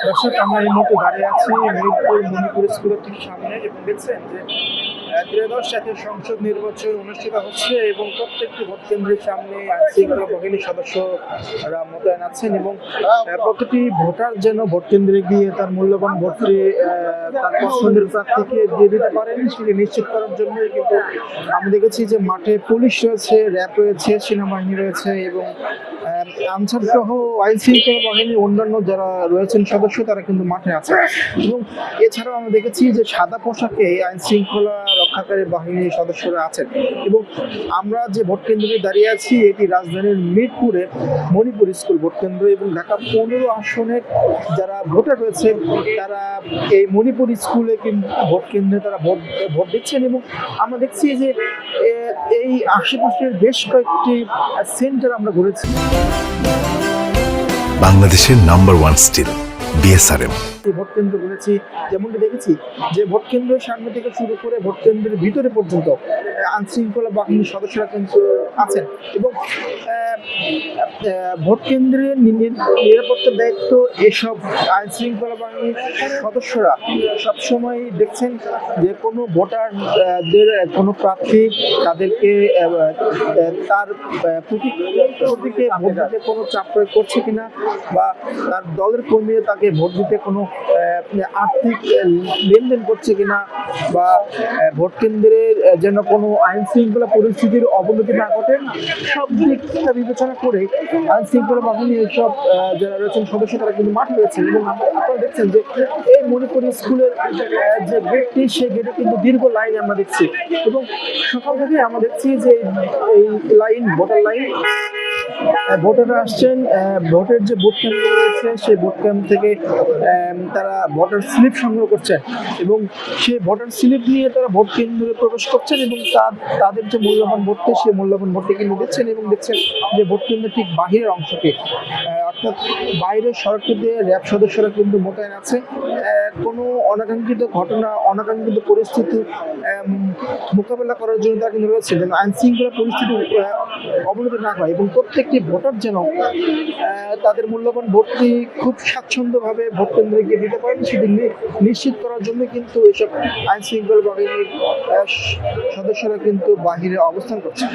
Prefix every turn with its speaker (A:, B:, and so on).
A: দর্শক, আমরা এই মুহূর্তে দাঁড়িয়ে আছি মিরপুর মণিপুর স্কুলের ঠিক সামনে এবং দেখছেন যে ত্রয়োদশ জাতীয় সংসদ নির্বাচন অনুষ্ঠিত হচ্ছে এবং প্রত্যেকটি ভোট কেন্দ্রের সামনে আইনশৃঙ্খলা বাহিনীর সদস্যরা মোতায়েন আছেন এবং প্রতিটি ভোটার যেন ভোট কেন্দ্রে গিয়ে তার মূল্যবান ভোটটি তার পছন্দের প্রার্থীকে দিয়ে দিতে পারেন সেটি নিশ্চিত করার জন্যই কিন্তু আমি দেখেছি যে মাঠে পুলিশ রয়েছে, র্যাব রয়েছে, সেনাবাহিনী রয়েছে এবং আনসার সহ আইন শৃঙ্খলা বাহিনীর অন্যান্য যারা রয়েছেন সদস্য তারা কিন্তু মাঠে আছে এবং এছাড়াও আমরা দেখেছি যে সাদা পোশাকে আইন শৃঙ্খলা রক্ষাকারী বাহিনীর সদস্যরা আছেন এবং আমরা যে ভোট কেন্দ্রে দাঁড়িয়ে আছি এটি রাজধানীর মিরপুরে মণিপুর স্কুল ভোট কেন্দ্র এবং ঢাকা 15 আসনের যারা ভোটার রয়েছে তারা এই মণিপুর স্কুলে কিন্তু ভোট কেন্দ্রে তারা ভোট দিচ্ছেন এবং আমরা দেখছি যে এই আশেপাশের বেশ কয়েকটি সেন্টার আমরা ঘুরেছি।
B: বাংলাদেশের number one steel BSRM
A: vote কেন্দ্র ঘুরেছি, যেমনটি দেখেছি যে ভোট কেন্দ্রের সামনে থেকে শুরু করে ভোট কেন্দ্রের ভিতরে পর্যন্ত আইন শৃঙ্খলা বাহিনীর সদস্যরা কিন্তু আছেন এবং ভোট কেন্দ্রের নিরাপত্তার দায়িত্ব এসব আইন শৃঙ্খলা বাহিনীর সদস্যরা সবসময় দেখছেন যে কোনো ভোটারদের কোনো প্রার্থী তাদেরকে তার প্রতীকে ভোট দিতে কোনো চাপ প্রয়োগ করছে কিনা বা তার দলের কর্মীরা তাকে ভোট দিতে কোনো আর্থিক লেনদেন করছে কিনা বা ভোট কেন্দ্রের যেন কোনো আইন শৃঙ্খলা পরিস্থিতির অবনতি না ঘটে সব দিকটা বিবেচনা করে আইন শৃঙ্খলা বাহিনী এইসব যারা রয়েছেন সদস্য তারা কিন্তু মাঠে রয়েছেন এবং আপনারা দেখছেন যে এই মণিপুর স্কুলের যে গেটটি সেই গেটে কিন্তু দীর্ঘ লাইন আমরা দেখছি এবং সকাল থেকে আমরা দেখছি যে এই লাইন ভোটার লাইন ভোটাররা আসছেন ভোটের যে বুথ ক্যাম্প রয়েছে সেই বুথ ক্যাম্প থেকে তারা ভোটার স্লিপ সংগ্রহ করছেন এবং সেই ভোটার স্লিপ নিয়ে তারা ভোট কেন্দ্রে প্রবেশ করছেন এবং তাদের যে মূল্যবান ভোটটি সেই মূল্যবান ভোটটি কিন্তু দিচ্ছেন এবং দেখছেন যে ভোট কেন্দ্রের ঠিক বাহিরের অংশকে অর্থাৎ বাইরের সড়কটি দিয়ে র্যাব সদস্যরা কিন্তু মোতায়েন আছে কোনো অনাকাঙ্ক্ষিত ঘটনা অনাকাঙ্ক্ষিত পরিস্থিতি মোকাবেলা করার জন্য তারা কিন্তু রয়েছে যেন আইন শৃঙ্খলা পরিস্থিতি অবনতি না হয় এবং প্রত্যেকটি ভোটার যেন তাদের মূল্যবান ভোটটি খুব স্বাচ্ছন্দ্যভাবে ভোট কেন্দ্রে গিয়ে দিতে পারেন সেটি নিশ্চিত করার জন্য কিন্তু এসব আইন শৃঙ্খলা বাহিনীর সদস্যরা কিন্তু বাহিরে অবস্থান করছে।